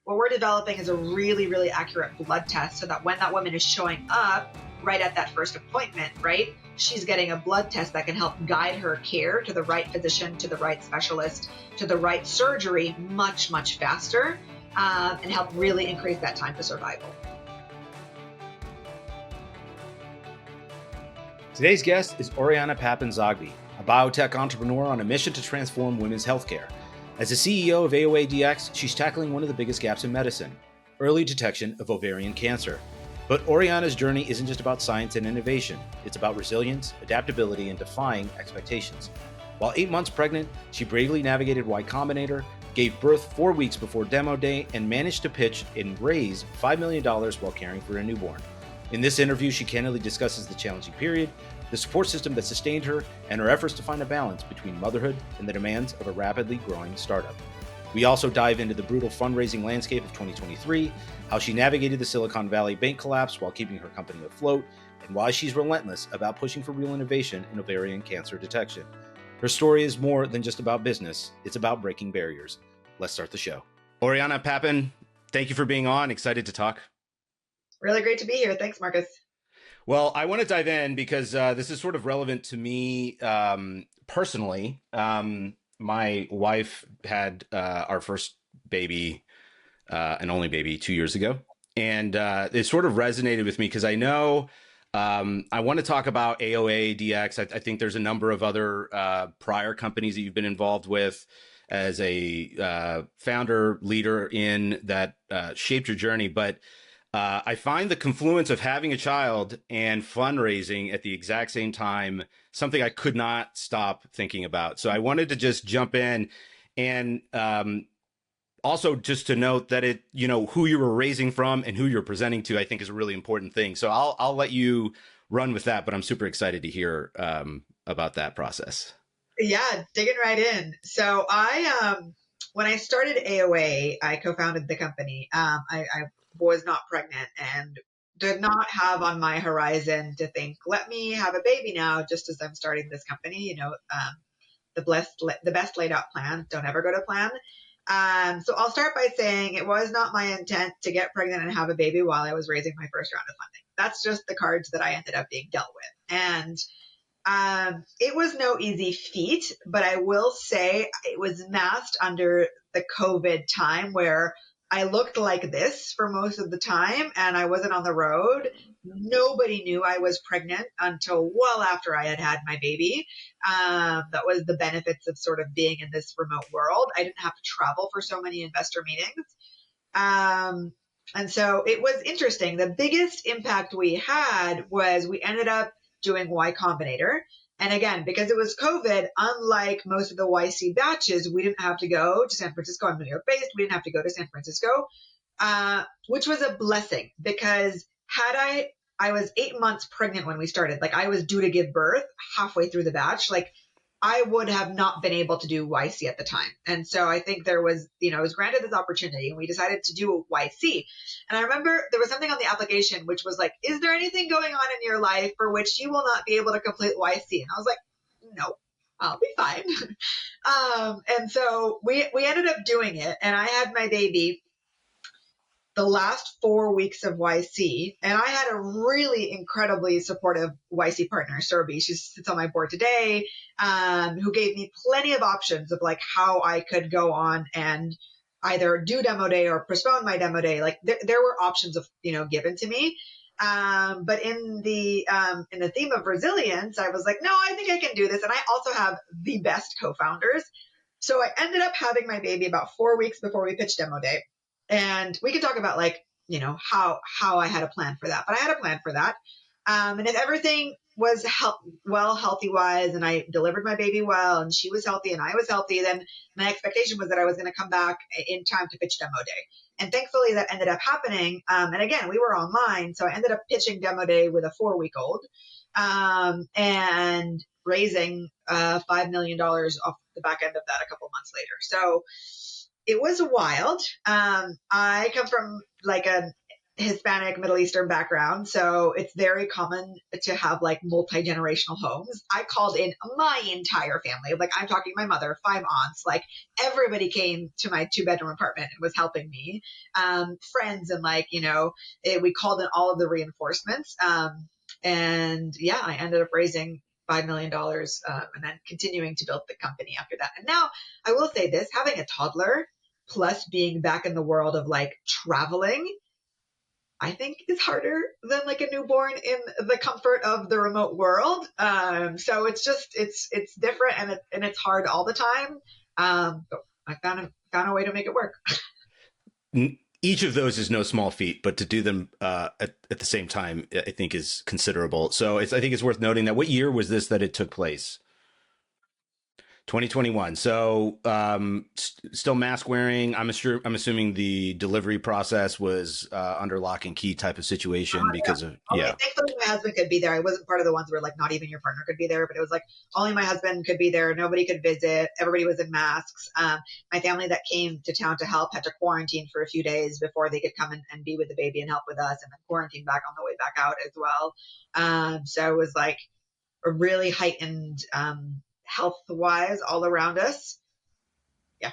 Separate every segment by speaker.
Speaker 1: what we're developing is a really, really accurate blood test so that when that woman is showing up right at that first appointment, right, she's getting a blood test that can help guide her care to the right physician, to the right specialist, to the right surgery much, much faster, and help really increase that time to survival.
Speaker 2: Today's guest is Oriana Papin-Zoghbi, a biotech entrepreneur on a mission to transform women's healthcare. As the CEO of AOA Dx, she's tackling one of the biggest gaps in medicine, early detection of ovarian cancer. But Oriana's journey isn't just about science and innovation. It's about resilience, adaptability, and defying expectations. While 8 months pregnant, she bravely navigated Y Combinator, gave birth 4 weeks before demo day, and managed to pitch and raise $5 million while caring for a newborn. In this interview, she candidly discusses the challenging period, the support system that sustained her, and her efforts to find a balance between motherhood and the demands of a rapidly growing startup. We also dive into the brutal fundraising landscape of 2023, how she navigated the Silicon Valley bank collapse while keeping her company afloat, and why she's relentless about pushing for real innovation in ovarian cancer detection. Her story is more than just about business. It's about breaking barriers. Let's start the show. Oriana Papin, thank you for being on. Excited to talk.
Speaker 1: Really great to be here. Thanks, Marcus.
Speaker 2: Well, I want to dive in because this is sort of relevant to me personally. My wife had our first baby, and only baby, 2 years ago. And it sort of resonated with me because I know I want to talk about AOA Dx. I think there's a number of other prior companies that you've been involved with as a founder, leader in that shaped your journey. But I find the confluence of having a child and fundraising at the exact same time something I could not stop thinking about. So I wanted to just jump in and also just to note that who you were raising from and who you're presenting to, I think is a really important thing. So I'll let you run with that, but I'm super excited to hear about that process.
Speaker 1: Yeah, digging right in. So when I started AOA, I co-founded the company. I was not pregnant and did not have on my horizon to think, let me have a baby now, just as I'm starting this company. The best laid out plan, don't ever go to plan. So I'll start by saying it was not my intent to get pregnant and have a baby while I was raising my first round of funding. That's just the cards that I ended up being dealt with. And it was no easy feat, but I will say it was masked under the COVID time where I looked like this for most of the time and I wasn't on the road. Nobody knew I was pregnant until well after I had had my baby. That was the benefits of sort of being in this remote world. I didn't have to travel for so many investor meetings. And so it was interesting. The biggest impact we had was we ended up doing Y Combinator. And again, because it was COVID, unlike most of the YC batches, we didn't have to go to San Francisco. I'm New York based. We didn't have to go to San Francisco, which was a blessing because I was 8 months pregnant when we started. Like I was due to give birth halfway through the batch. Like I would have not been able to do YC at the time. And so I think there was, I was granted this opportunity and we decided to do a YC. And I remember there was something on the application, which was like, is there anything going on in your life for which you will not be able to complete YC? And I was like, no, I'll be fine. And so we ended up doing it and I had my baby the last 4 weeks of YC, and I had a really incredibly supportive YC partner, Serbi. She sits on my board today, who gave me plenty of options of like how I could go on and either do demo day or postpone my demo day. Like there were options of given to me. But in the theme of resilience, I was like, no, I think I can do this, and I also have the best co-founders. So I ended up having my baby about 4 weeks before we pitched demo day. And we could talk about how I had a plan for that, but I had a plan for that. And if everything was healthy wise and I delivered my baby well and she was healthy and I was healthy, then my expectation was that I was going to come back in time to pitch demo day. And thankfully that ended up happening. And again, we were online. So I ended up pitching demo day with a 4-week-old, and raising $5 million off the back end of that a couple months later. So it was wild. I come from like a Hispanic, Middle Eastern background. So it's very common to have like multi-generational homes. I called in my entire family. Like I'm talking my mother, 5 aunts, like everybody came to my 2-bedroom apartment and was helping me. Friends and like, we called in all of the reinforcements. And yeah, I ended up raising $5 million and then continuing to build the company after that. And now I will say this, having a toddler plus being back in the world of like traveling, I think is harder than like a newborn in the comfort of the remote world. So it's different and it's hard all the time. But I found a way to make it work.
Speaker 2: Each of those is no small feat, but to do them at the same time, I think is considerable. So I think it's worth noting that what year was this that it took place? 2021. So still mask wearing. I'm assuming the delivery process was under lock and key type of situation because of
Speaker 1: Thankfully, my husband could be there. I wasn't part of the ones where like not even your partner could be there, but it was like only my husband could be there. Nobody could visit. Everybody was in masks. My family that came to town to help had to quarantine for a few days before they could come and be with the baby and help with us, and then quarantine back on the way back out as well. So it was like a really heightened health wise all around us. Yeah.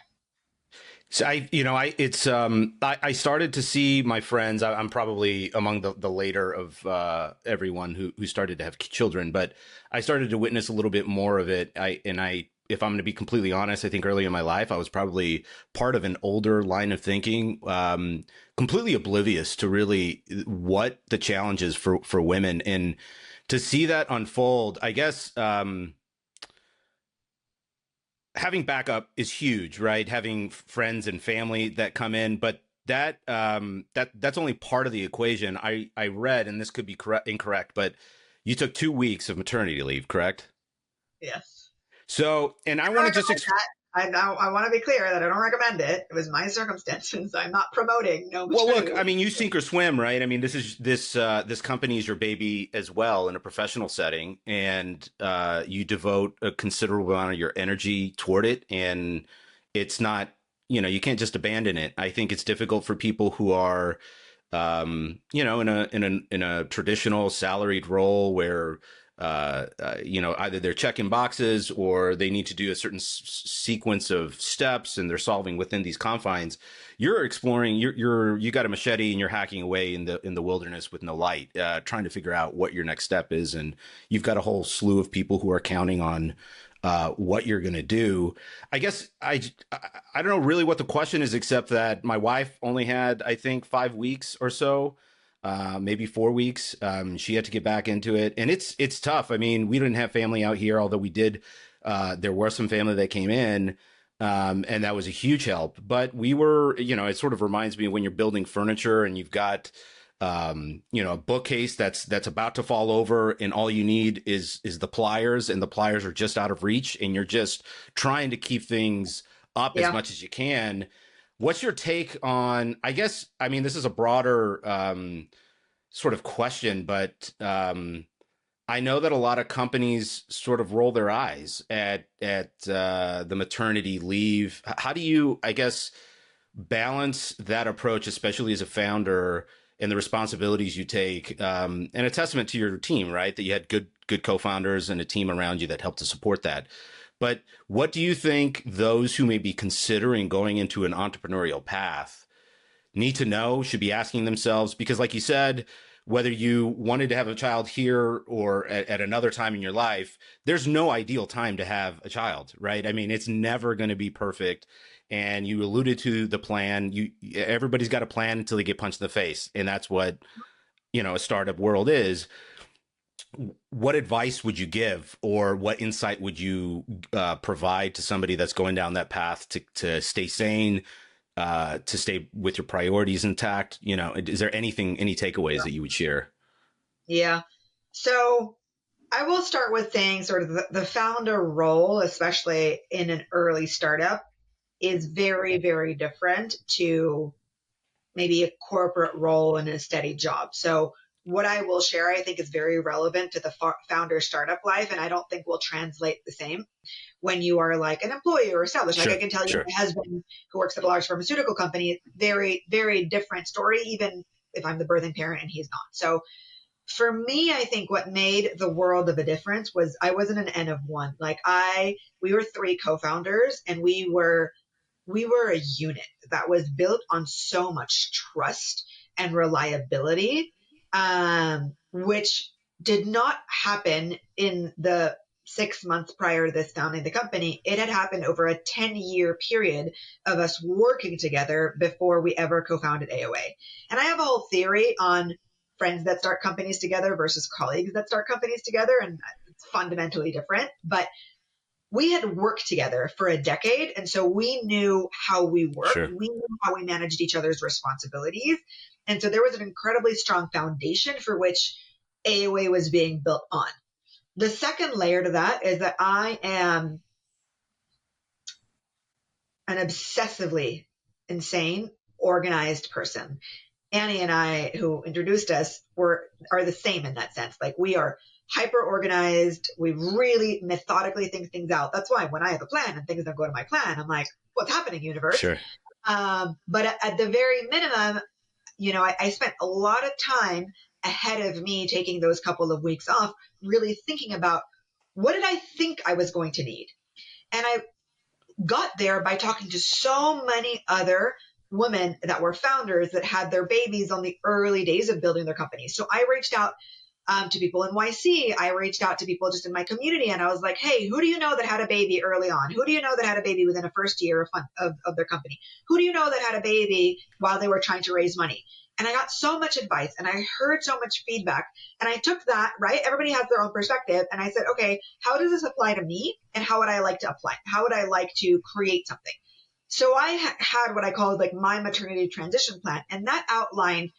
Speaker 2: So I started to see my friends. I'm probably among the later of everyone who started to have children, but I started to witness a little bit more of it. If I'm going to be completely honest, I think early in my life, I was probably part of an older line of thinking, completely oblivious to really what the challenges for women, and to see that unfold, I guess, having backup is huge, right? Having friends and family that come in, but that's only part of the equation. I read, and this could be incorrect, but you took 2 weeks of maternity leave, correct?
Speaker 1: Yes.
Speaker 2: So, and I want to just
Speaker 1: I want to be clear that I don't recommend it. It was my circumstances. I'm not promoting no maternity.
Speaker 2: Well, look, I mean, you sink or swim, right? I mean, this company is your baby as well in a professional setting, and you devote a considerable amount of your energy toward it, and it's not, you can't just abandon it. I think it's difficult for people who are, in a traditional salaried role where either they're checking boxes or they need to do a certain sequence of steps and they're solving within these confines. You're exploring, you got a machete and you're hacking away in the wilderness with no light, trying to figure out what your next step is. And you've got a whole slew of people who are counting on what you're going to do. I guess I don't know really what the question is, except that my wife only had, I think, 5 weeks or so. Maybe 4 weeks. She had to get back into it, and it's tough. I mean, we didn't have family out here, although we did. There were some family that came in, and that was a huge help. But we were, it sort of reminds me of when you're building furniture and you've got, a bookcase that's about to fall over, and all you need is the pliers, and the pliers are just out of reach, and you're just trying to keep things up as much as you can. What's your take on, I guess, I mean, this is a broader sort of question, but I know that a lot of companies sort of roll their eyes at the maternity leave. How do you, I guess, balance that approach, especially as a founder, and the responsibilities you take, and a testament to your team, right? That you had good co-founders and a team around you that helped to support that. But what do you think those who may be considering going into an entrepreneurial path need to know, should be asking themselves? Because like you said, whether you wanted to have a child here or at another time in your life, there's no ideal time to have a child, right? I mean, it's never going to be perfect. And you alluded to the plan. Everybody's got a plan until they get punched in the face. And that's what, a startup world is. What advice would you give, or what insight would you provide to somebody that's going down that path to stay sane, to stay with your priorities intact? Is there any takeaways that you would share?
Speaker 1: Yeah. So I will start with saying sort of the founder role, especially in an early startup, is very, very different to maybe a corporate role in a steady job. So what I will share, I think, is very relevant to the founder startup life. And I don't think will translate the same when you are like an employee or established. Like I can tell you, my husband who works at a large pharmaceutical company, very, very different story, even if I'm the birthing parent and he's not. So for me, I think what made the world of a difference was I wasn't an N of one. Like we were three co-founders, and we were a unit that was built on so much trust and reliability, which did not happen in the 6 months prior to this founding the company. It had happened over a 10-year period of us working together before we ever co-founded AOA. And I have a whole theory on friends that start companies together versus colleagues that start companies together, and it's fundamentally different. But we had worked together for a decade, and so we knew how we worked.
Speaker 2: Sure.
Speaker 1: We knew how we managed each other's responsibilities. And so there was an incredibly strong foundation for which AOA was being built on. The second layer to that is that I am an obsessively insane, organized person. Annie and I, who introduced us, are the same in that sense. Like, we are hyper organized. We really methodically think things out. That's why when I have a plan and things don't go to my plan, I'm like, what's happening, universe?
Speaker 2: Sure.
Speaker 1: But at the very minimum, I spent a lot of time ahead of me taking those couple of weeks off, really thinking about what did I think I was going to need? And I got there by talking to so many other women that were founders that had their babies on the early days of building their companies. So I reached out to people in YC. I reached out to people just in my community, and I was like, hey, who do you know that had a baby early on? Who do you know that had a baby within a first year of their company? Who do you know that had a baby while they were trying to raise money? And I got so much advice, and I heard so much feedback, and I took that, right? Everybody has their own perspective. And I said, okay, how does this apply to me? And how would I like to apply? How would I like to create something? So I had what I called like my maternity transition plan, and that outlined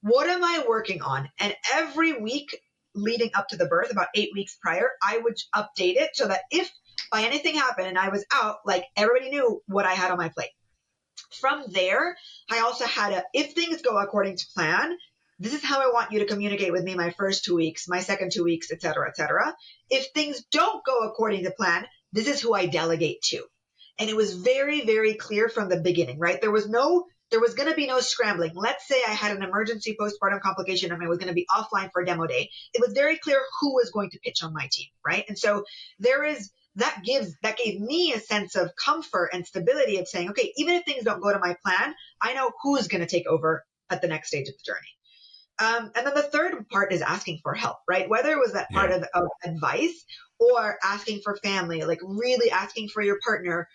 Speaker 1: what am I working on? And every week leading up to the birth, about 8 weeks prior, I would update it so that if by anything happened and I was out, like, everybody knew what I had on my plate. From there, I also had if things go according to plan, this is how I want you to communicate with me my first 2 weeks, my second 2 weeks, et cetera, et cetera. If things don't go according to plan, this is who I delegate to. And it was very, very clear from the beginning, right? There was going to be no scrambling. Let's say I had an emergency postpartum complication and I was going to be offline for a demo day. It was very clear who was going to pitch on my team, right? And so that gave me a sense of comfort and stability of saying, okay, even if things don't go to my plan, I know who's going to take over at the next stage of the journey. And then the third part is asking for help, right? Whether it was that part of advice or asking for family, like really asking for your partner,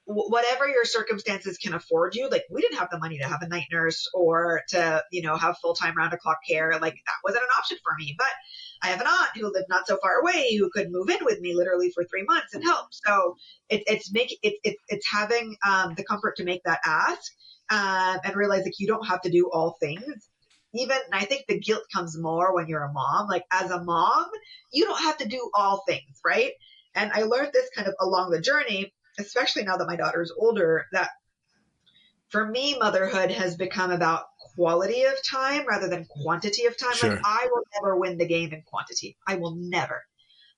Speaker 1: whatever your circumstances can afford you. Like, we didn't have the money to have a night nurse or to, have full-time round-the-clock care. Like, that wasn't an option for me. But I have an aunt who lived not so far away who could move in with me literally for 3 months and help. So it's having the comfort to make that ask and realize like you don't have to do all things. And I think the guilt comes more when you're a mom. Like, as a mom, you don't have to do all things, right? And I learned this kind of along the journey, especially now that my daughter is older, that for me, motherhood has become about quality of time rather than quantity of time.
Speaker 2: Sure.
Speaker 1: Like, I will never win the game in quantity. I will never.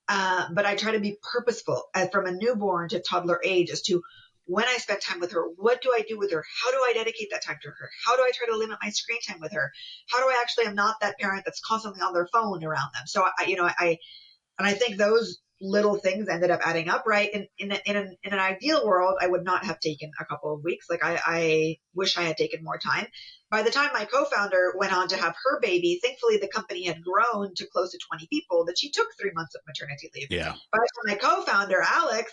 Speaker 1: But I try to be purposeful from a newborn to toddler age as to when I spend time with her, what do I do with her? How do I dedicate that time to her? How do I try to limit my screen time with her? How do I actually am not that parent that's constantly on their phone around them? So I think those little things ended up adding up, right? In an ideal world, I would not have taken a couple of weeks. Like, I wish I had taken more time. By the time my co-founder went on to have her baby, thankfully the company had grown to close to 20 people that she took 3 months of maternity leave.
Speaker 2: Yeah.
Speaker 1: By the time my co-founder, Alex,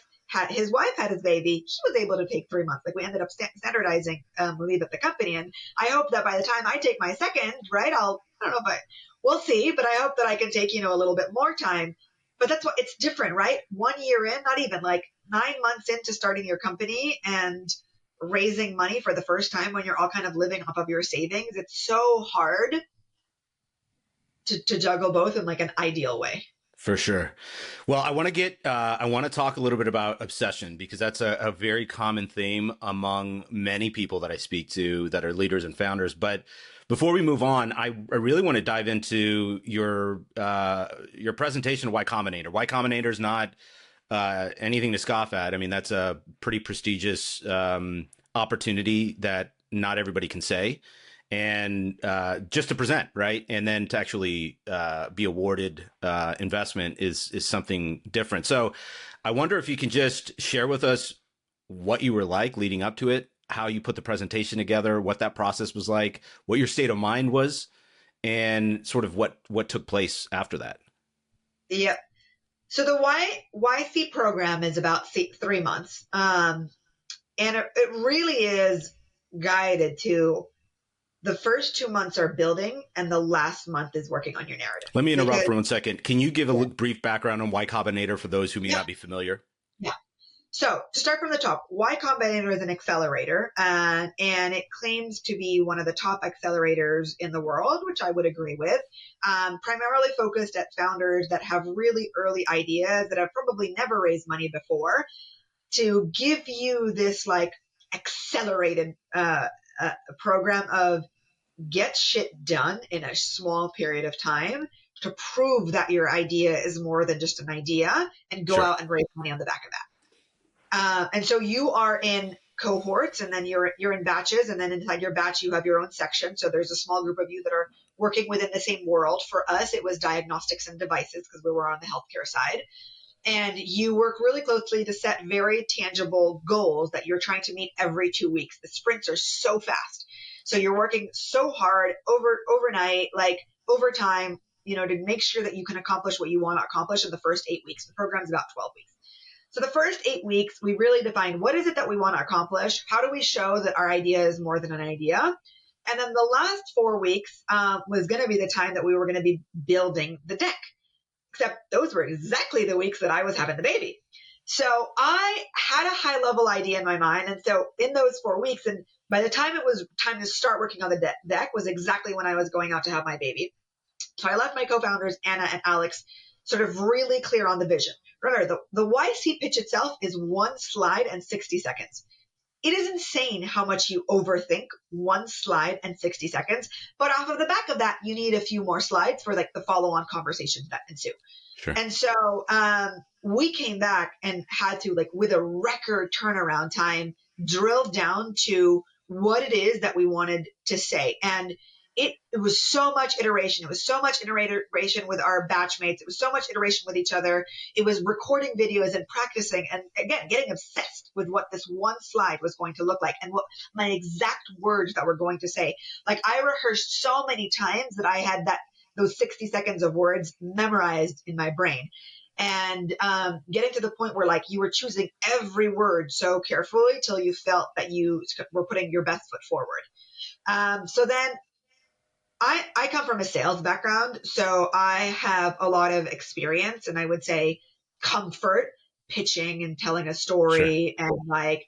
Speaker 1: his wife had his baby, he was able to take 3 months. Like, we ended up standardizing leave at the company. And I hope that by the time I take my second, right, we'll see, but I hope that I can take, a little bit more time. But that's what it's different, right? 1 year in, not even, like 9 months into starting your company and raising money for the first time when you're all kind of living off of your savings. It's so hard to juggle both in like an ideal way.
Speaker 2: For sure. Well, I want to talk a little bit about obsession, because that's a very common theme among many people that I speak to that are leaders and founders. But before we move on, I really want to dive into your presentation of Y Combinator. Y Combinator is not anything to scoff at. I mean, that's a pretty prestigious opportunity that not everybody can say. and just to present, right? And then to actually be awarded investment is something different. So I wonder if you can just share with us what you were like leading up to it, how you put the presentation together, what that process was like, what your state of mind was, and sort of what took place after that.
Speaker 1: Yep. So the YC program is about 3 months. And it really is guided to the first 2 months are building and the last month is working on your narrative.
Speaker 2: Let me interrupt for 1 second. Can you give a brief background on Y Combinator for those who may
Speaker 1: Yeah.
Speaker 2: not be familiar?
Speaker 1: Yeah. So to start from the top, Y Combinator is an accelerator, and it claims to be one of the top accelerators in the world, which I would agree with. Primarily focused at founders that have really early ideas that have probably never raised money before, to give you this like accelerated program of get shit done in a small period of time to prove that your idea is more than just an idea, and go out and raise money on the back of that. And so you are in cohorts, and then you're in batches, and then inside your batch you have your own section. So there's a small group of you that are working within the same world. For us, it was diagnostics and devices because we were on the healthcare side. And you work really closely to set very tangible goals that you're trying to meet every 2 weeks. The sprints are so fast. So you're working so hard overnight, like overtime, to make sure that you can accomplish what you want to accomplish in the first 8 weeks. The program's about 12 weeks. So the first 8 weeks, we really define what is it that we want to accomplish? How do we show that our idea is more than an idea? And then the last 4 weeks was going to be the time that we were going to be building the deck. Except those were exactly the weeks that I was having the baby. So I had a high level idea in my mind. And so in those 4 weeks, and by the time it was time to start working on the deck was exactly when I was going out to have my baby. So I left my co-founders, Anna and Alex, sort of really clear on the vision. Remember, the YC pitch itself is 1 slide and 60 seconds. It is insane how much you overthink 1 slide and 60 seconds. But off of the back of that, you need a few more slides for like the follow-on conversations that ensue.
Speaker 2: Sure.
Speaker 1: And so we came back and had to, like, with a record turnaround time, drill down to what it is that we wanted to say. And it was so much iteration. It was so much iteration with our batchmates. It was so much iteration with each other. It was recording videos and practicing, and again, getting obsessed with what this 1 slide was going to look like and what my exact words that we're going to say. Like, I rehearsed so many times that I had those 60 seconds of words memorized in my brain. And getting to the point where, like, you were choosing every word so carefully till you felt that you were putting your best foot forward. So then I come from a sales background, so I have a lot of experience, and I would say comfort pitching and telling a story. Sure. And like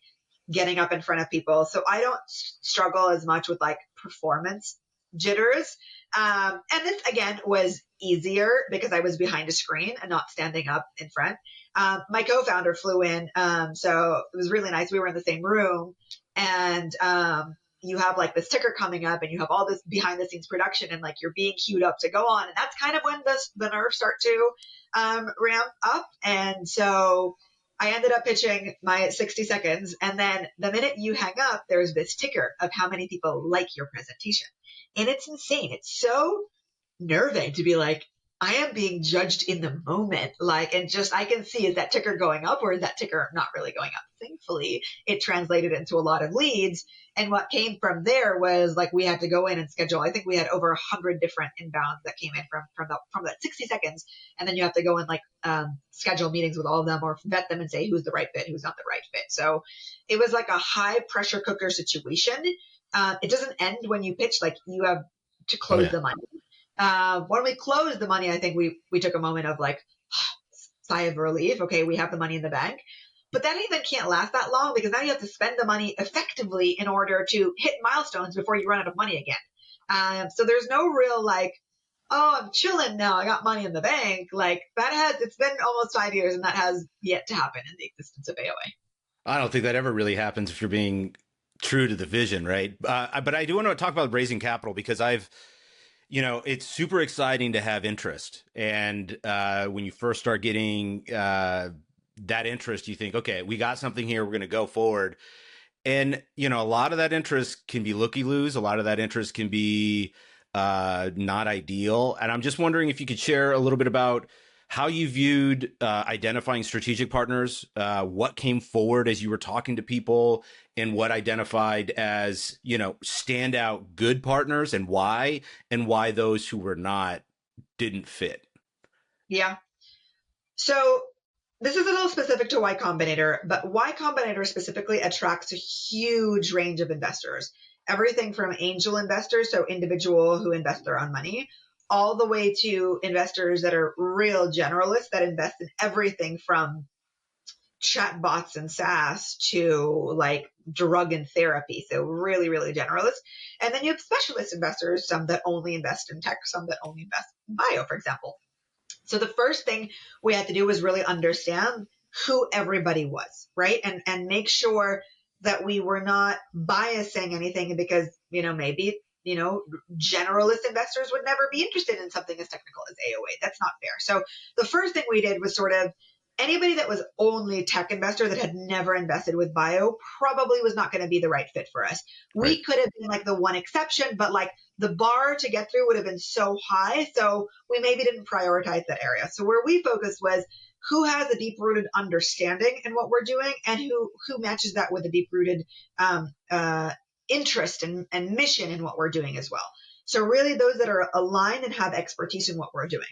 Speaker 1: getting up in front of people. So I don't struggle as much with like performance jitters. And this again was easier because I was behind a screen and not standing up in front. My co-founder flew in. So it was really nice. We were in the same room, and you have like this ticker coming up, and you have all this behind the scenes production, and like you're being queued up to go on. And that's kind of when the nerves start to ramp up. And so I ended up pitching my 60 seconds. And then the minute you hang up, there's this ticker of how many people like your presentation. And it's insane. It's so nerving to be like, I am being judged in the moment. Like, and just, I can see, is that ticker going up or is that ticker not really going up? Thankfully, it translated into a lot of leads. And what came from there was like, we had to go in and schedule. I think we had over 100 different inbounds that came in from that 60 seconds. And then you have to go and like, schedule meetings with all of them or vet them and say, who's the right fit, who's not the right fit. So it was like a high pressure cooker situation. It doesn't end when you pitch, like you have to close the money. When we closed the money, I think we took a moment of like sigh of relief. Okay, we have the money in the bank. But that even can't last that long because now you have to spend the money effectively in order to hit milestones before you run out of money again. So there's no real like, oh, I'm chilling now, I got money in the bank. Like it's been almost 5 years and that has yet to happen in the existence of AOA.
Speaker 2: I don't think that ever really happens if you're being true to the vision, right? But I do want to talk about raising capital because it's super exciting to have interest. And when you first start getting that interest, you think, okay, we got something here, we're going to go forward. And, you know, a lot of that interest can be looky-loos. A lot of that interest can be not ideal. And I'm just wondering if you could share a little bit about how you viewed identifying strategic partners, what came forward as you were talking to people, and what identified as, you know, standout good partners, and why those who were not didn't fit.
Speaker 1: Yeah. So this is a little specific to Y Combinator, but Y Combinator specifically attracts a huge range of investors. Everything from angel investors, so individual who invest their own money, all the way to investors that are real generalists that invest in everything from chatbots and SaaS to like drug and therapy. So really, really generalist. And then you have specialist investors, some that only invest in tech, some that only invest in bio, for example. So the first thing we had to do was really understand who everybody was, right? And make sure that we were not biasing anything because, maybe, generalist investors would never be interested in something as technical as AOA. That's not fair. So the first thing we did was sort of anybody that was only a tech investor that had never invested with bio probably was not going to be the right fit for us.
Speaker 2: Right.
Speaker 1: We could have been like the one exception, but like the bar to get through would have been so high. So we maybe didn't prioritize that area. So where we focused was who has a deep rooted understanding in what we're doing and who matches that with a deep rooted interest and mission in what we're doing as well. So really those that are aligned and have expertise in what we're doing.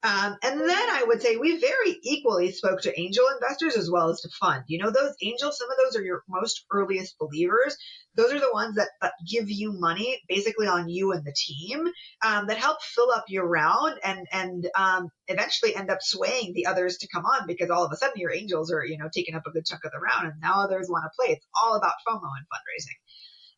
Speaker 1: And then I would say we very equally spoke to angel investors as well as to fund. Those angels, some of those are your most earliest believers. Those are the ones that give you money basically on you and the team, that help fill up your round and eventually end up swaying the others to come on because all of a sudden your angels are, taking up a good chunk of the round and now others want to play. It's all about FOMO and fundraising.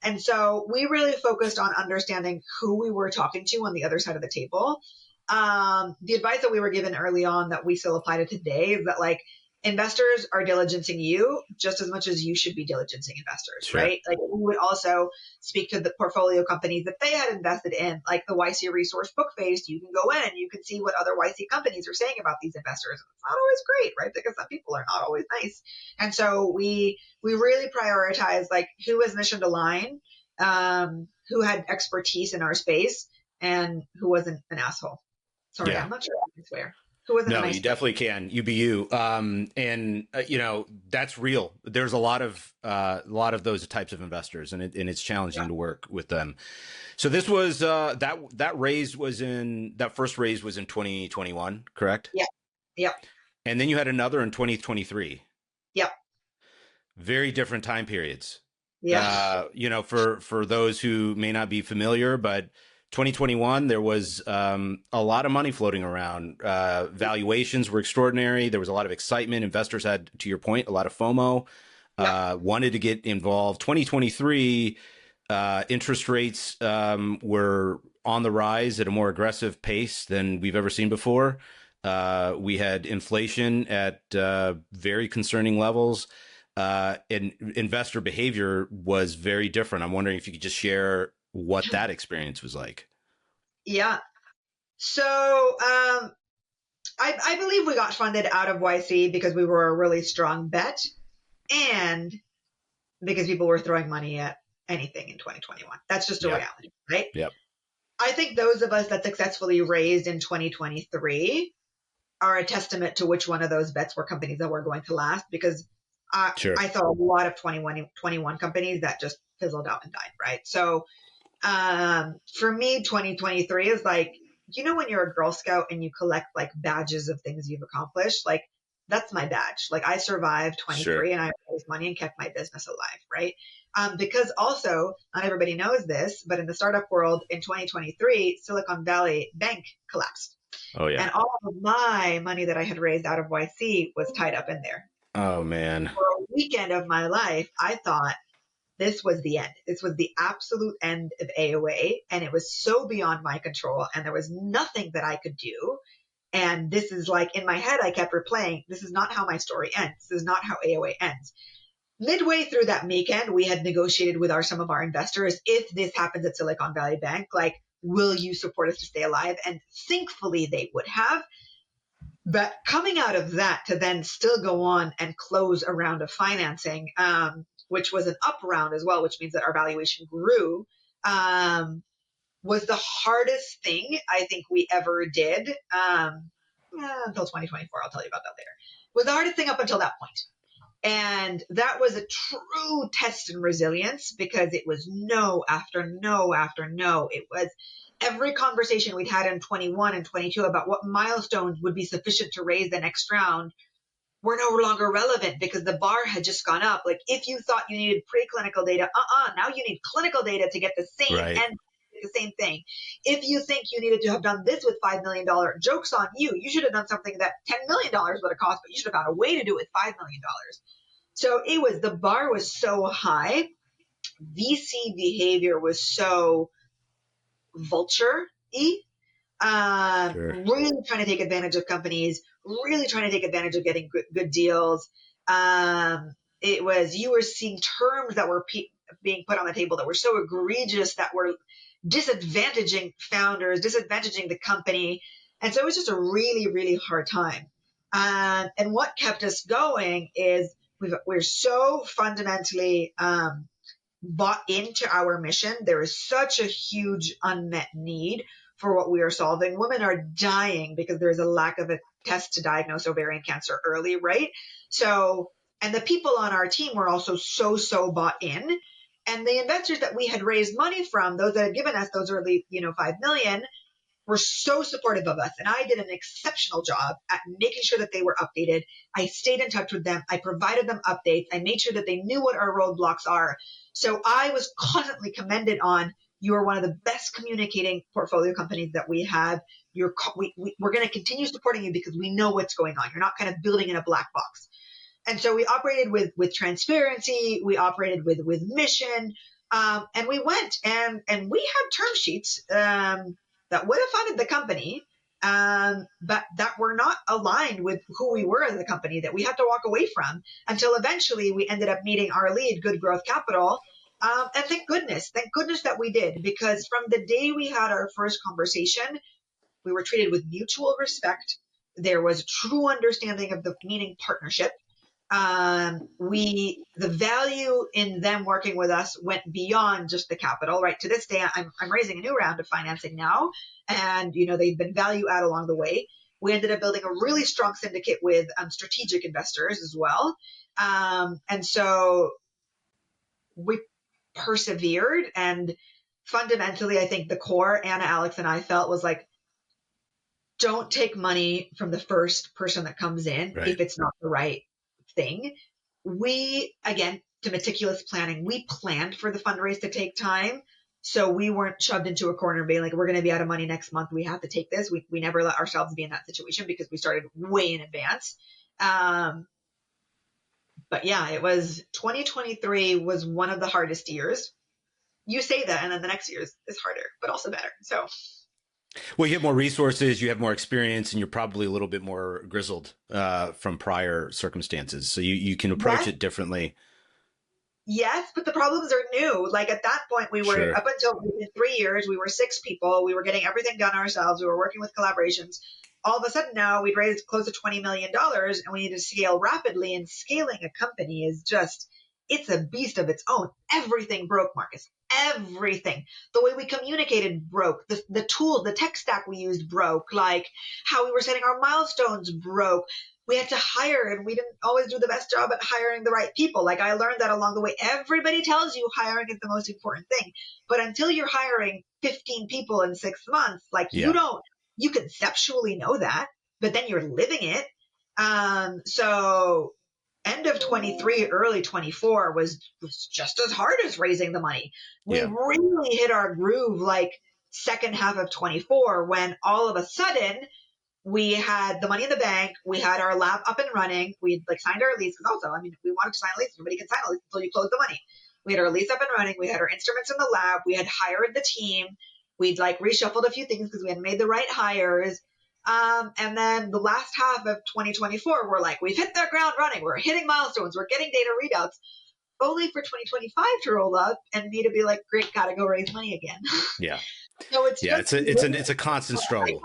Speaker 1: And so we really focused on understanding who we were talking to on the other side of the table. The advice that we were given early on that we still apply to today is that like investors are diligencing you just as much as you should be diligencing investors,
Speaker 2: Sure.
Speaker 1: right? Like we would also speak to the portfolio companies that they had invested in, like the YC resource book phase. You can go in and you can see what other YC companies are saying about these investors. It's not always great, right? Because some people are not always nice. And so we really prioritize like who was mission aligned, who had expertise in our space, and who wasn't an asshole. Sorry,
Speaker 2: Yeah.
Speaker 1: I'm not sure if I can swear. Who wasn't a nice
Speaker 2: you definitely can. You be you. And that's real. There's a lot of those types of investors, and it's challenging to work with them. So this was that first raise was in 2021, correct?
Speaker 1: Yeah. Yep.
Speaker 2: And then you had another in 2023.
Speaker 1: Yep.
Speaker 2: Very different time periods.
Speaker 1: Yeah.
Speaker 2: For those who may not be familiar, but 2021, there was a lot of money floating around. Valuations were extraordinary. There was a lot of excitement. Investors had, to your point, a lot of FOMO, wanted to get involved. 2023, interest rates were on the rise at a more aggressive pace than we've ever seen before. We had inflation at very concerning levels. And investor behavior was very different. I'm wondering if you could just share what that experience was like.
Speaker 1: Yeah. So I believe we got funded out of YC because we were a really strong bet and because people were throwing money at anything in 2021. That's just a reality, right?
Speaker 2: Yep.
Speaker 1: I think those of us that successfully raised in 2023 are a testament to which one of those bets were companies that were going to last because I saw a lot of 21 companies that just fizzled out and died, right? So for me, 2023 is like, when you're a Girl Scout and you collect like badges of things you've accomplished, like that's my badge. Like I survived 23 and I raised money and kept my business alive, right? Because also not everybody knows this, but in the startup world in 2023, Silicon Valley Bank collapsed.
Speaker 2: Oh yeah.
Speaker 1: And all of my money that I had raised out of YC was tied up in there.
Speaker 2: Oh man.
Speaker 1: For a weekend of my life, I thought this was the end. This was the absolute end of AOA. And it was so beyond my control. And there was nothing that I could do. And this is like in my head, I kept replaying, this is not how my story ends. This is not how AOA ends. Midway through that weekend, we had negotiated with some of our investors, if this happens at Silicon Valley Bank, like, will you support us to stay alive? And thankfully they would have. But coming out of that to then still go on and close a round of financing, which was an up round as well, which means that our valuation grew, was the hardest thing I think we ever did, until 2024. I'll tell you about that later. It was the hardest thing up until that point. And that was a true test in resilience, because it was no after no after no. It was every conversation we'd had in 21 and 22 about what milestones would be sufficient to raise the next round were no longer relevant, because the bar had just gone up. Like, if you thought you needed preclinical data, now you need clinical data to get the same end, the same thing. If you think you needed to have done this with $5 million, joke's on you. You should have done something that $10 million would have cost, but you should have found a way to do it with $5 million. So the bar was so high. VC behavior was so vulture-y. Really trying to take advantage of companies, really trying to take advantage of getting good deals. You were seeing terms that were being put on the table that were so egregious that were disadvantaging founders, disadvantaging the company. And so it was just a really, really hard time. And what kept us going is we're so fundamentally bought into our mission. There is such a huge unmet need for what we are solving. Women are dying because there's a lack of a test to diagnose ovarian cancer early, right? So, and the people on our team were also so bought in. And the investors that we had raised money from, those that had given us those early, $5 million, were so supportive of us. And I did an exceptional job at making sure that they were updated. I stayed in touch with them. I provided them updates. I made sure that they knew what our roadblocks are. So I was constantly commended on, you are one of the best communicating portfolio companies that we have. We're going to continue supporting you because we know what's going on. You're not kind of building in a black box. And so we operated with transparency. We operated with mission. And we went and we had term sheets that would have funded the company, but that were not aligned with who we were as a company, that we had to walk away from, until eventually we ended up meeting our lead, Good Growth Capital. And thank goodness that we did, because from the day we had our first conversation, we were treated with mutual respect. There was true understanding of the meaning partnership. The value in them working with us went beyond just the capital, right? To this day, I'm raising a new round of financing now, and they've been value add along the way. We ended up building a really strong syndicate with strategic investors as well, and so we persevered. And fundamentally, I think the core, Anna, Alex, and I felt was like, don't take money from the first person that comes in if it's not the right thing. We, again, to meticulous planning, we planned for the fundraise to take time. So we weren't shoved into a corner being like, we're going to be out of money next month, we have to take this. We never let ourselves be in that situation, because we started way in advance. But yeah, it was 2023 was one of the hardest years. You say that, and then the next year is harder, but also better. So.
Speaker 2: Well, you have more resources, you have more experience, and you're probably a little bit more grizzled from prior circumstances. So you can approach it differently.
Speaker 1: Yes, but the problems are new. Like, at that point, we were up until 3 years, we were 6 people. We were getting everything done ourselves. We were working with collaborations. All of a sudden now we'd raised close to $20 million, and we need to scale rapidly. And scaling a company is it's a beast of its own. Everything broke, Marcus. Everything. The way we communicated broke. The tools, the tech stack we used broke. Like, how we were setting our milestones broke. We had to hire, and we didn't always do the best job at hiring the right people. Like, I learned that along the way. Everybody tells you hiring is the most important thing. But until you're hiring 15 people in 6 months, like, you conceptually know that, but then you're living it. So end of 23, early 24 was just as hard as raising the money. We really hit our groove like second half of 24, when all of a sudden we had the money in the bank. We had our lab up and running. We'd signed our lease, because also, we wanted to sign a lease. Nobody can sign a lease until you close the money. We had our lease up and running. We had our instruments in the lab. We had hired the team. We'd reshuffled a few things because we had made the right hires. And then the last half of 2024, we're we've hit the ground running. We're hitting milestones. We're getting data readouts, only for 2025 to roll up and me to be like, great, gotta go raise money again.
Speaker 2: Yeah.
Speaker 1: So it's
Speaker 2: a constant struggle.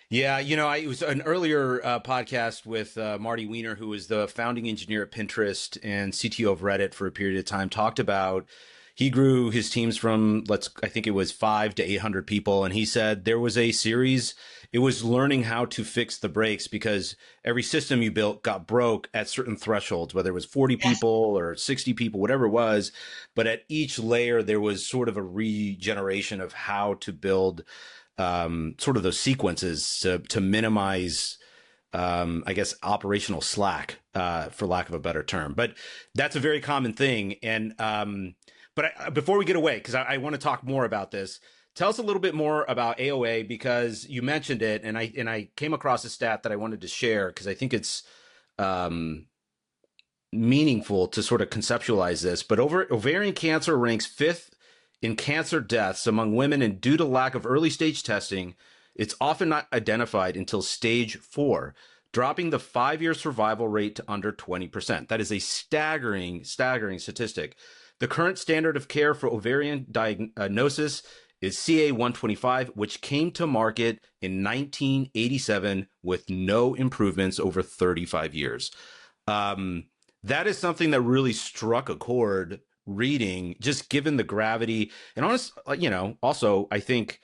Speaker 2: Yeah, it was an earlier podcast with Marty Weiner, who was the founding engineer at Pinterest and CTO of Reddit for a period of time, talked about he grew his teams from, I think it was 5 to 800 people. And he said there was a series, it was learning how to fix the breaks because every system you built got broke at certain thresholds, whether it was 40
Speaker 1: Yes.
Speaker 2: people or 60 people, whatever it was. But at each layer, there was sort of a regeneration of how to build sort of those sequences to minimize, I guess, operational slack, for lack of a better term. But that's a very common thing. And before we get away, because I want to talk more about this, tell us a little bit more about AOA, because you mentioned it, and I came across a stat that I wanted to share because I think it's meaningful to sort of conceptualize this. But ovarian cancer ranks fifth in cancer deaths among women, and due to lack of early stage testing, it's often not identified until stage 4, dropping the 5-year survival rate to under 20%. That is a staggering statistic. The current standard of care for ovarian diagnosis is CA-125, which came to market in 1987 with no improvements over 35 years. That is something that really struck a chord reading, just given the gravity and also I think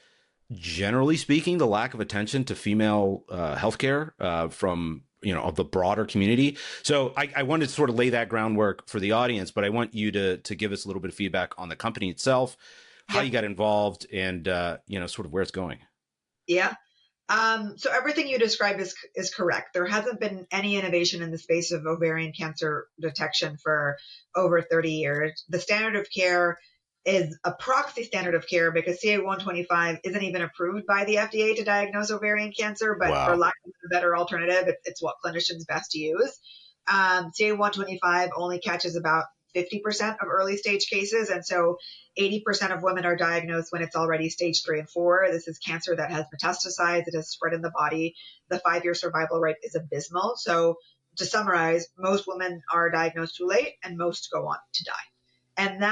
Speaker 2: generally speaking, the lack of attention to female healthcare from of the broader community. So I wanted to sort of lay that groundwork for the audience, but I want you to give us a little bit of feedback on the company itself, how you got involved, and sort of where it's going.
Speaker 1: Yeah. So everything you described is correct. There hasn't been any innovation in the space of ovarian cancer detection for over 30 years. The standard of care is a proxy standard of care because CA-125 isn't even approved by the FDA to diagnose ovarian cancer, but for lack of a better alternative, it's what clinicians best use. CA-125 only catches about 50% of early stage cases. And so 80% of women are diagnosed when it's already stage 3 and 4. This is cancer that has metastasized. It has spread in the body. The 5-year survival rate is abysmal. So to summarize, most women are diagnosed too late and most go on to die. And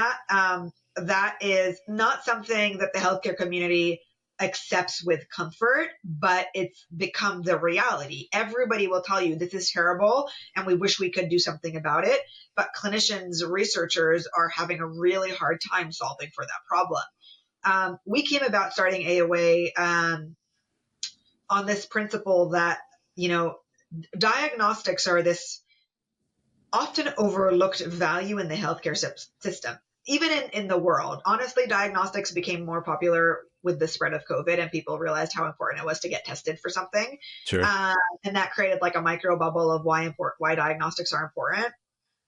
Speaker 1: that is not something that the healthcare community accepts with comfort, but it's become the reality. Everybody will tell you this is terrible and we wish we could do something about it. But clinicians, researchers are having a really hard time solving for that problem. We came about starting AOA on this principle that, diagnostics are this often overlooked value in the healthcare system. Even in the world, honestly, diagnostics became more popular with the spread of COVID and people realized how important it was to get tested for something.
Speaker 2: Sure.
Speaker 1: And that created like a micro bubble of why diagnostics are important.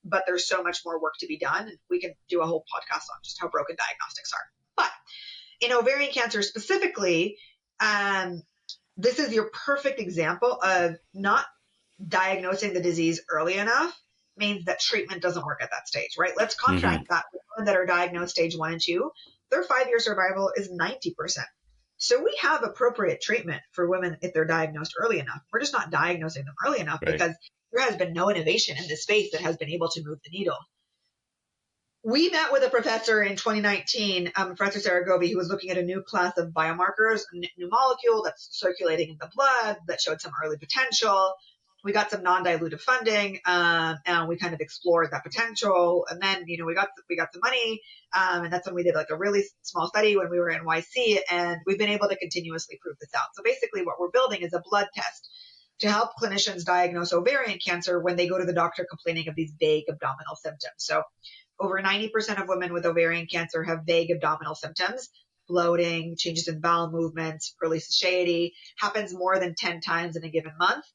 Speaker 1: But there's so much more work to be done. And we can do a whole podcast on just how broken diagnostics are. But in ovarian cancer specifically, this is your perfect example of not diagnosing the disease early enough means that treatment doesn't work at that stage, right? Let's contrast that with women that are diagnosed stage 1 and 2. Their 5-year survival is 90%. So we have appropriate treatment for women if they're diagnosed early enough. We're just not diagnosing them early enough because there has been no innovation in this space that has been able to move the needle. We met with a professor in 2019, Professor Arredondo, who was looking at a new class of biomarkers, a new molecule that's circulating in the blood that showed some early potential. We got some non-dilutive funding, and we kind of explored that potential. And then, we got the money, and that's when we did like a really small study when we were in NYC, and we've been able to continuously prove this out. So basically what we're building is a blood test to help clinicians diagnose ovarian cancer when they go to the doctor complaining of these vague abdominal symptoms. So over 90% of women with ovarian cancer have vague abdominal symptoms. Bloating, changes in bowel movements, early satiety, happens more than 10 times in a given month.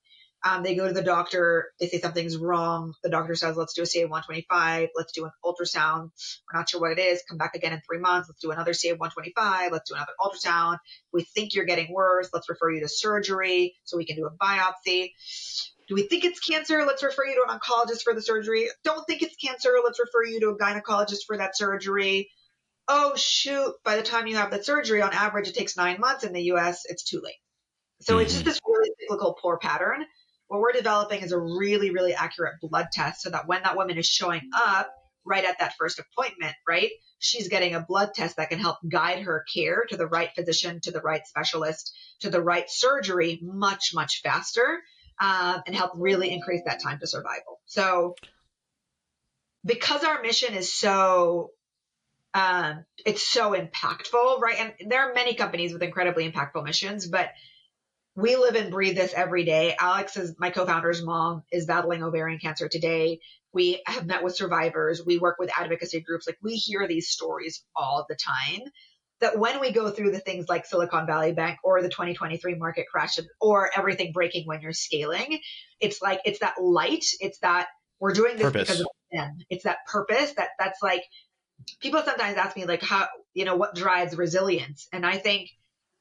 Speaker 1: They go to the doctor, they say something's wrong. The doctor says, let's do a CA-125, let's do an ultrasound. We're not sure what it is. Come back again in 3 months. Let's do another CA-125. Let's do another ultrasound. We think you're getting worse. Let's refer you to surgery so we can do a biopsy. Do we think it's cancer? Let's refer you to an oncologist for the surgery. Don't think it's cancer. Let's refer you to a gynecologist for that surgery. Oh, shoot. By the time you have that surgery, on average, it takes 9 months. In the US, it's too late. So it's just this really cyclical poor pattern. What we're developing is a really, really accurate blood test so that when that woman is showing up right at that first appointment, right, she's getting a blood test that can help guide her care to the right physician, to the right specialist, to the right surgery much, much faster, and help really increase that time to survival. So because our mission is so it's so impactful, right? And there are many companies with incredibly impactful missions, but we live and breathe this every day. Alex is my co-founder's mom, is battling ovarian cancer today. We have met with survivors. We work with advocacy groups. Like, we hear these stories all the time, that when we go through the things like Silicon Valley Bank or the 2023 market crash or everything breaking when you're scaling, it's like, it's that light. It's that we're doing this
Speaker 2: Purpose.
Speaker 1: because of them. It's that purpose that's like, people sometimes ask me like, how, what drives resilience? And I think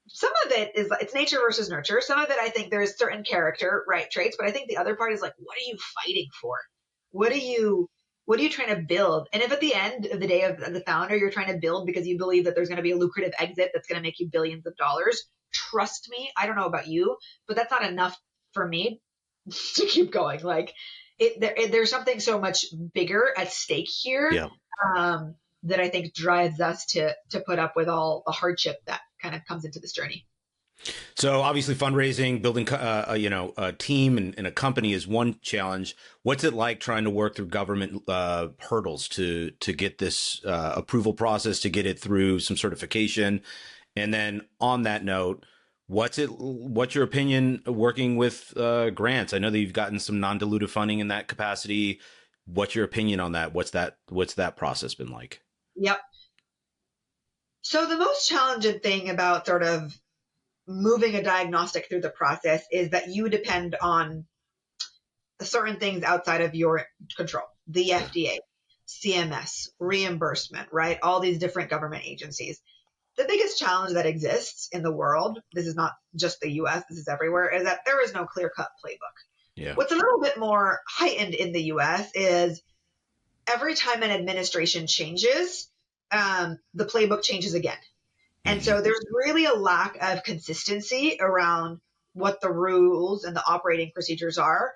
Speaker 1: some of it is, it's nature versus nurture. Some of it, I think there's certain character, right, traits, but I think the other part is like, what are you fighting for? What are you trying to build? And if at the end of the day of the founder, you're trying to build because you believe that there's going to be a lucrative exit that's going to make you billions of dollars, trust me, I don't know about you, but that's not enough for me to keep going. Like, there's something so much bigger at stake here.
Speaker 2: Yeah.
Speaker 1: That I think drives us to put up with all the hardship that kind of comes into this journey.
Speaker 2: So obviously fundraising, building a team and a company is one challenge. What's it like trying to work through government hurdles to get this approval process, to get it through some certification? And then on that note, what's your opinion working with grants? I know that you've gotten some non-dilutive funding in that capacity. What's your opinion on that? What's that process been like?
Speaker 1: Yep. So the most challenging thing about sort of moving a diagnostic through the process is that you depend on certain things outside of your control. The FDA, CMS, reimbursement, right? All these different government agencies. The biggest challenge that exists in the world, this is not just the US, this is everywhere, is that there is no clear-cut playbook.
Speaker 2: Yeah.
Speaker 1: What's a little bit more heightened in the US is every time an administration changes, the playbook changes again. And so there's really a lack of consistency around what the rules and the operating procedures are,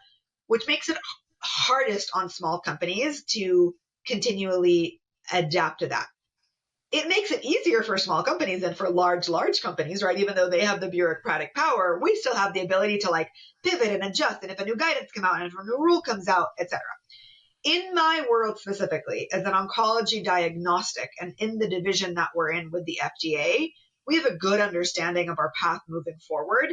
Speaker 1: which makes it hardest on small companies to continually adapt to that. It makes it easier for small companies than for large companies, right? Even though they have the bureaucratic power, we still have the ability to like pivot and adjust. And if a new guidance comes out and if a new rule comes out, etc. In my world specifically, as an oncology diagnostic and in the division that we're in with the FDA, we have a good understanding of our path moving forward.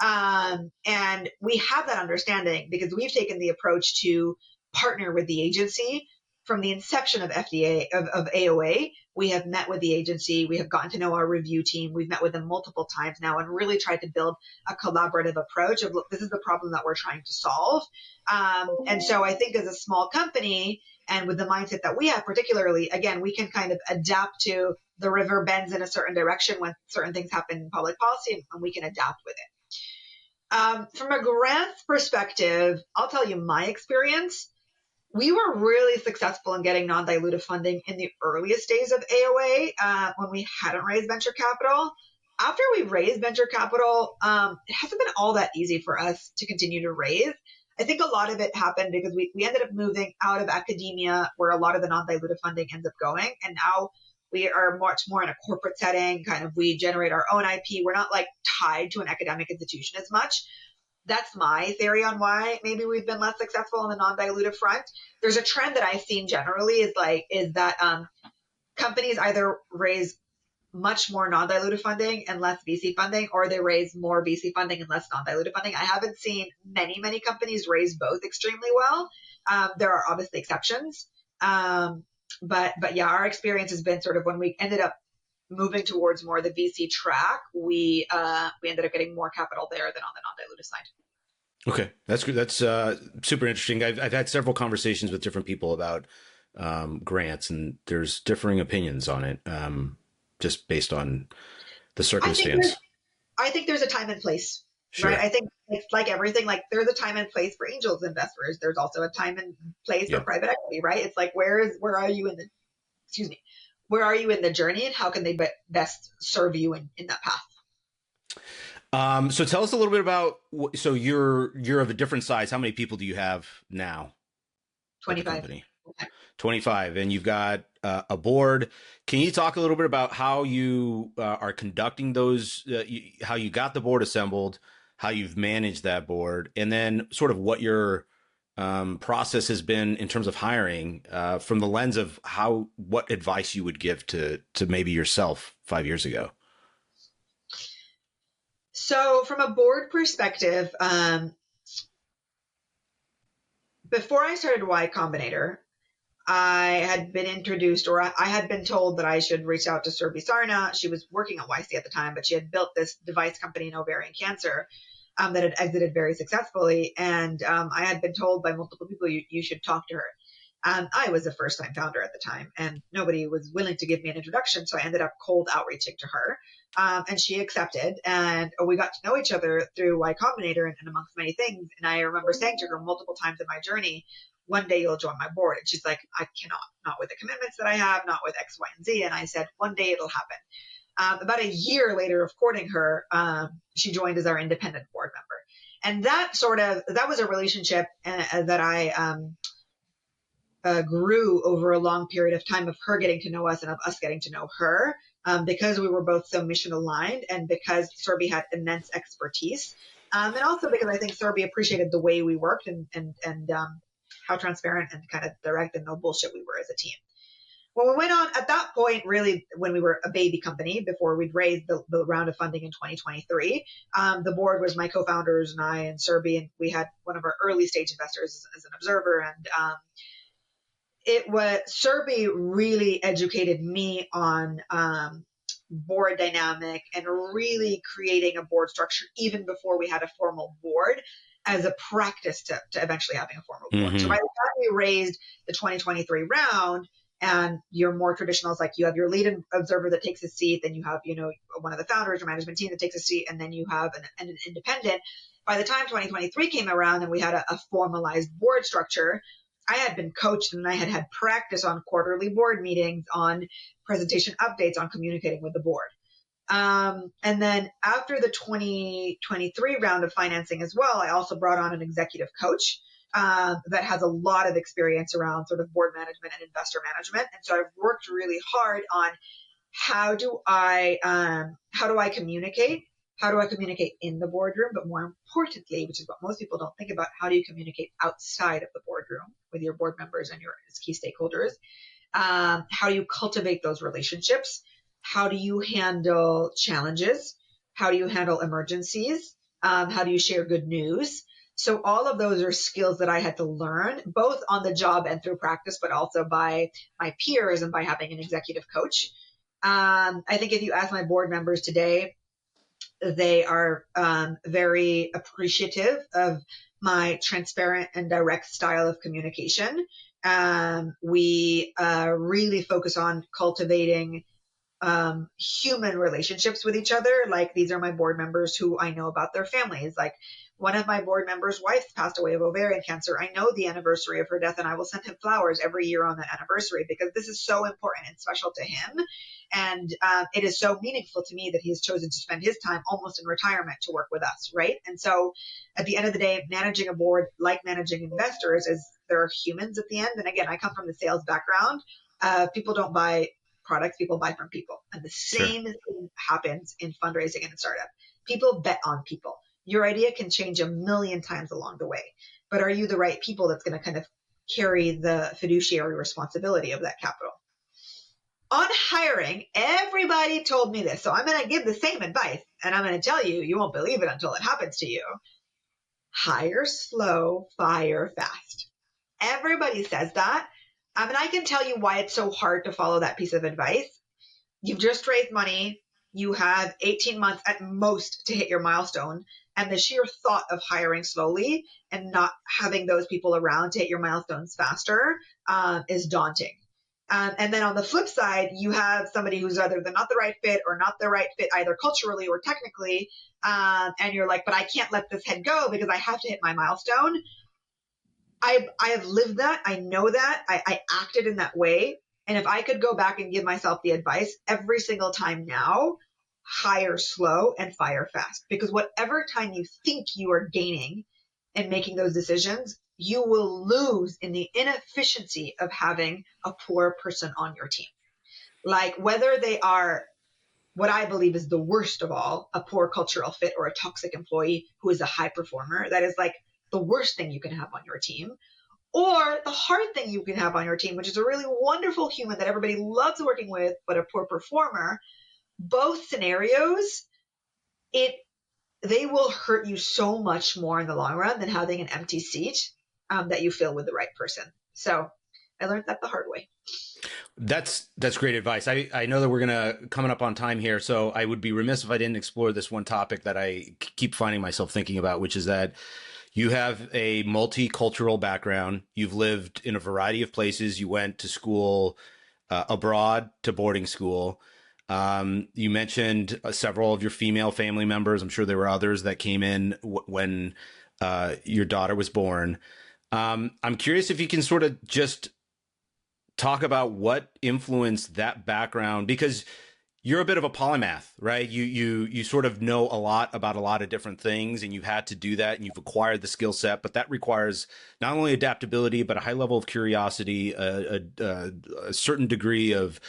Speaker 1: And we have that understanding because we've taken the approach to partner with the agency from the inception of of AOA. We have met with the agency. We have gotten to know our review team. We've met with them multiple times now and really tried to build a collaborative approach of, look, this is the problem that we're trying to solve. And so I think as a small company and with the mindset that we have particularly, again, we can kind of adapt to the river bends in a certain direction when certain things happen in public policy, and we can adapt with it. From a grants perspective, I'll tell you my experience. We were really successful in getting non-dilutive funding in the earliest days of AOA when we hadn't raised venture capital. After we raised venture capital, it hasn't been all that easy for us to continue to raise. I think a lot of it happened because we ended up moving out of academia where a lot of the non-dilutive funding ends up going. And now we are much more in a corporate setting, kind of we generate our own IP. We're not like tied to an academic institution as much. That's my theory on why maybe we've been less successful on the non-dilutive front. There's a trend that I've seen generally is that companies either raise much more non-dilutive funding and less VC funding, or they raise more VC funding and less non-dilutive funding. I haven't seen many companies raise both extremely well. There are obviously exceptions. But yeah, our experience has been sort of when we ended up moving towards more the VC track, we ended up getting more capital there than on the non-dilutive side.
Speaker 2: Okay, that's good. That's super interesting. I've had several conversations with different people about grants, and there's differing opinions on it, just based on the circumstance.
Speaker 1: I think there's a time and place,
Speaker 2: Sure.
Speaker 1: right? I think it's like everything. Like there's a time and place for angels investors. There's also a time and place for private equity, right? It's like where are you in the where are you in the journey, and how can they best serve you in that path?
Speaker 2: So tell us a little bit about, so you're of a different size. How many people do you have now?
Speaker 1: 25.
Speaker 2: 25, and you've got a board. Can you talk a little bit about how you are conducting those, how you got the board assembled, how you've managed that board, and then sort of what your process has been in terms of hiring from the lens of what advice you would give to maybe yourself 5 years ago?
Speaker 1: So from a board perspective, before I started Y Combinator, I had been introduced, or I had been told that I should reach out to Surbi Sarna. She was working at YC at the time, but she had built this device company in ovarian cancer that had exited very successfully. And I had been told by multiple people, you should talk to her. I was a first-time founder at the time, and nobody was willing to give me an introduction, so I ended up cold outreaching to her, and she accepted, and we got to know each other through Y Combinator and amongst many things. And I remember saying to her multiple times in my journey, one day you'll join my board. And she's like, I cannot, not with the commitments that I have, not with X, Y, and Z. And I said, one day it'll happen. About a year later of courting her, she joined as our independent board member. And that was a relationship that I grew over a long period of time, of her getting to know us and of us getting to know her, because we were both so mission aligned, and because Surbi had immense expertise. And also because I think Surbi appreciated the way we worked and how transparent and kind of direct and no bullshit we were as a team. When we went on at that point, really, when we were a baby company, before we'd raised the round of funding in 2023, the board was my co-founders and I and Surbi, and we had one of our early stage investors as an observer. And it was Surbi really educated me on board dynamic and really creating a board structure even before we had a formal board, as a practice to eventually having a formal board. Mm-hmm. So by the time we raised the 2023 round, and you're more traditional, it's like you have your lead observer that takes a seat, then you have, one of the founders or management team that takes a seat, and then you have an independent. By the time 2023 came around and we had a formalized board structure, I had been coached and I had practice on quarterly board meetings, on presentation updates, on communicating with the board. And then after the 2023 round of financing as well, I also brought on an executive coach that has a lot of experience around sort of board management and investor management. And so I've worked really hard on how do I communicate? How do I communicate in the boardroom? But more importantly, which is what most people don't think about, how do you communicate outside of the boardroom with your board members and your key stakeholders? How do you cultivate those relationships? How do you handle challenges? How do you handle emergencies? How do you share good news? So all of those are skills that I had to learn, both on the job and through practice, but also by my peers and by having an executive coach. I think if you ask my board members today, they are very appreciative of my transparent and direct style of communication. We really focus on cultivating human relationships with each other. Like, these are my board members who I know about their families. Like, one of my board members' wives passed away of ovarian cancer. I know the anniversary of her death, and I will send him flowers every year on that anniversary, because this is so important and special to him. And it is so meaningful to me that he has chosen to spend his time almost in retirement to work with us, right? And so at the end of the day, managing a board, like managing investors, is there are humans at the end. And again, I come from the sales background. People don't buy products, people buy from people. And the same thing happens in fundraising and in startup. People bet on people. Your idea can change a million times along the way, but are you the right people that's going to kind of carry the fiduciary responsibility of that capital? On hiring, everybody told me this, so I'm going to give the same advice, and I'm going to tell you, you won't believe it until it happens to you. Hire slow, fire fast. Everybody says that. And I can tell you why it's so hard to follow that piece of advice. You've just raised money. You have 18 months at most to hit your milestone. And the sheer thought of hiring slowly and not having those people around to hit your milestones faster is daunting. And then on the flip side, you have somebody who's either not the right fit or not the right fit, either culturally or technically. And you're like, but I can't let this head go because I have to hit my milestone. I have lived that. I know that. I acted in that way. And if I could go back and give myself the advice every single time now, hire slow and fire fast. Because whatever time you think you are gaining and making those decisions, you will lose in the inefficiency of having a poor person on your team. Like whether they are what I believe is the worst of all, a poor cultural fit or a toxic employee who is a high performer. That is like the worst thing you can have on your team. Or the hard thing you can have on your team, which is a really wonderful human that everybody loves working with, but a poor performer. Both scenarios, they will hurt you so much more in the long run than having an empty seat that you fill with the right person. So I learned that the hard way.
Speaker 2: That's great advice. I know that we're coming up on time here, so I would be remiss if I didn't explore this one topic that I keep finding myself thinking about, which is that you have a multicultural background. You've lived in a variety of places. You went to school abroad, to boarding school. You mentioned several of your female family members. I'm sure there were others that came in when your daughter was born. I'm curious if you can sort of just talk about what influenced that background, because you're a bit of a polymath, right? You sort of know a lot about a lot of different things, and you've had to do that, and you've acquired the skill set, but that requires not only adaptability, but a high level of curiosity, a certain degree of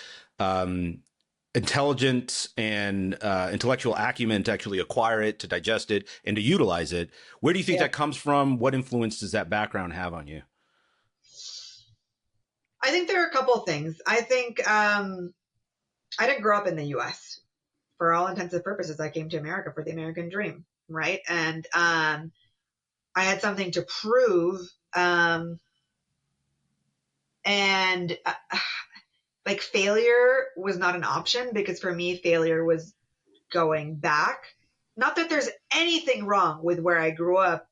Speaker 2: intelligence and intellectual acumen to actually acquire it, to digest it, and to utilize it. Where do you think that comes from? What influence does that background have on you?
Speaker 1: I think there are a couple of things. I think I didn't grow up in the U.S. For all intents and purposes. I came to America for the American dream, right? And I had something to prove. And like failure was not an option, because for me, failure was going back. Not that there's anything wrong with where I grew up,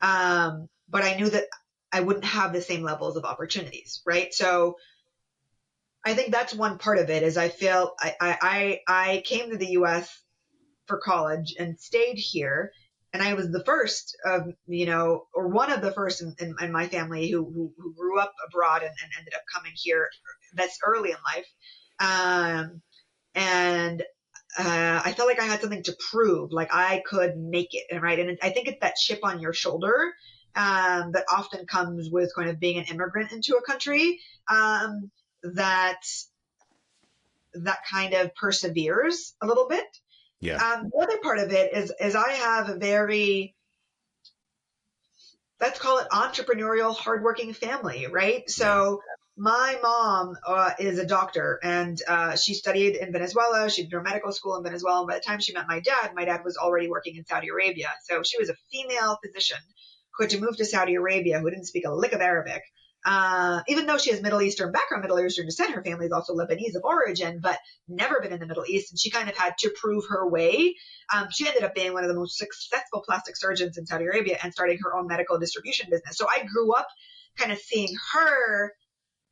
Speaker 1: but I knew that I wouldn't have the same levels of opportunities, right? So I think that's one part of it. Is I feel I came to the U.S. for college and stayed here, and I was the first of, or one of the first in my family who grew up abroad and ended up coming here that's early in life. And I felt like I had something to prove, like I could make it. And right. And I think it's that chip on your shoulder that often comes with kind of being an immigrant into a country, that kind of perseveres a little bit.
Speaker 2: Yeah.
Speaker 1: The other part of it is I have a very, let's call it entrepreneurial, hardworking family, right? So my mom is a doctor, and she studied in Venezuela. She did her medical school in Venezuela. And by the time she met my dad was already working in Saudi Arabia. So she was a female physician who had to move to Saudi Arabia, who didn't speak a lick of Arabic. Even though she has Middle Eastern background, Middle Eastern descent, her family is also Lebanese of origin, but never been in the Middle East. And she kind of had to prove her way. She ended up being one of the most successful plastic surgeons in Saudi Arabia and starting her own medical distribution business. So I grew up kind of seeing her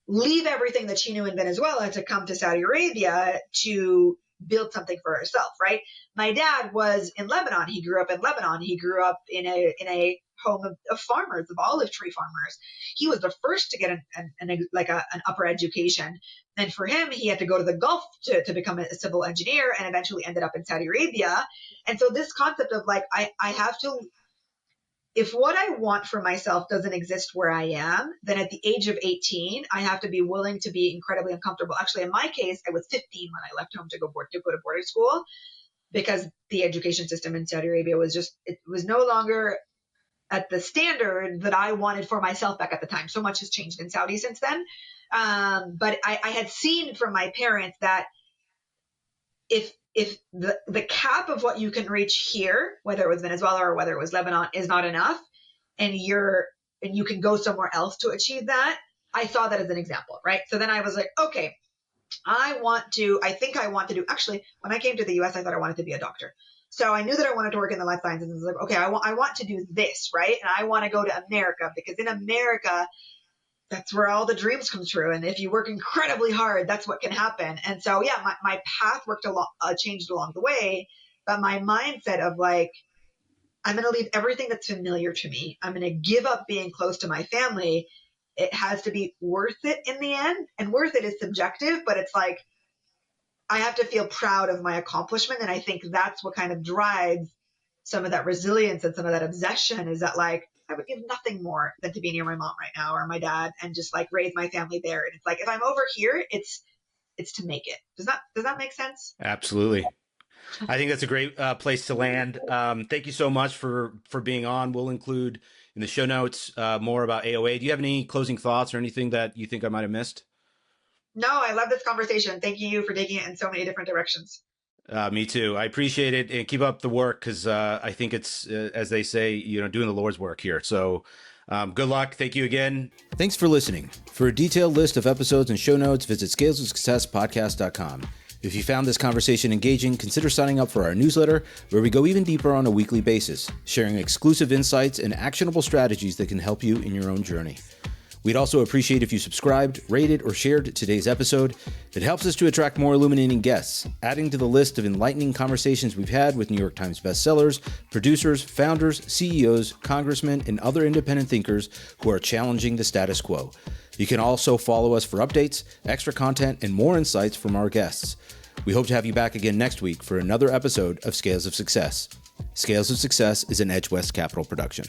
Speaker 1: leave everything that she knew in Venezuela to come to Saudi Arabia to build something for herself, right? My dad was in Lebanon. He grew up in Lebanon. He grew up in a home of farmers, of olive tree farmers. He was the first to get an upper education. And for him, he had to go to the Gulf to become a civil engineer, and eventually ended up in Saudi Arabia. And so this concept of like, I have to, if what I want for myself doesn't exist where I am, then at the age of 18, I have to be willing to be incredibly uncomfortable. Actually, in my case, I was 15 when I left home to go to boarding school, because the education system in Saudi Arabia it was no longer at the standard that I wanted for myself back at the time. So much has changed in Saudi since then. But I had seen from my parents that if the cap of what you can reach here, whether it was Venezuela or whether it was Lebanon, is not enough, and you can go somewhere else to achieve that, I saw that as an example, right? So then I was like, okay, I think I want to do, actually, when I came to the US, I thought I wanted to be a doctor. So I knew that I wanted to work in the life sciences. And I was like, okay, I want to do this, right? And I want to go to America, because in America, that's where all the dreams come true. And if you work incredibly hard, that's what can happen. And so, yeah, my path changed along the way, but my mindset of like, I'm going to leave everything that's familiar to me. I'm going to give up being close to my family. It has to be worth it in the end. And worth it is subjective, but it's like, I have to feel proud of my accomplishment. And I think that's what kind of drives some of that resilience and some of that obsession, is that like, I would give nothing more than to be near my mom right now or my dad and just like raise my family there. And it's like, if I'm over here, it's to make it. Does that make sense?
Speaker 2: Absolutely. I think that's a great place to land. Thank you so much for being on. We'll include in the show notes more about AOA. Do you have any closing thoughts or anything that you think I might have missed?
Speaker 1: No, I love this conversation. Thank you for taking it in so many different directions.
Speaker 2: Me too. I appreciate it, and keep up the work, because I think it's, as they say, doing the Lord's work here. So good luck. Thank you again. Thanks for listening. For a detailed list of episodes and show notes, visit scalesofsuccesspodcast.com. If you found this conversation engaging, consider signing up for our newsletter, where we go even deeper on a weekly basis, sharing exclusive insights and actionable strategies that can help you in your own journey. We'd also appreciate if you subscribed, rated, or shared today's episode. It helps us to attract more illuminating guests, adding to the list of enlightening conversations we've had with New York Times bestsellers, producers, founders, CEOs, congressmen, and other independent thinkers who are challenging the status quo. You can also follow us for updates, extra content, and more insights from our guests. We hope to have you back again next week for another episode of Scales of Success. Scales of Success is an Edge West Capital production.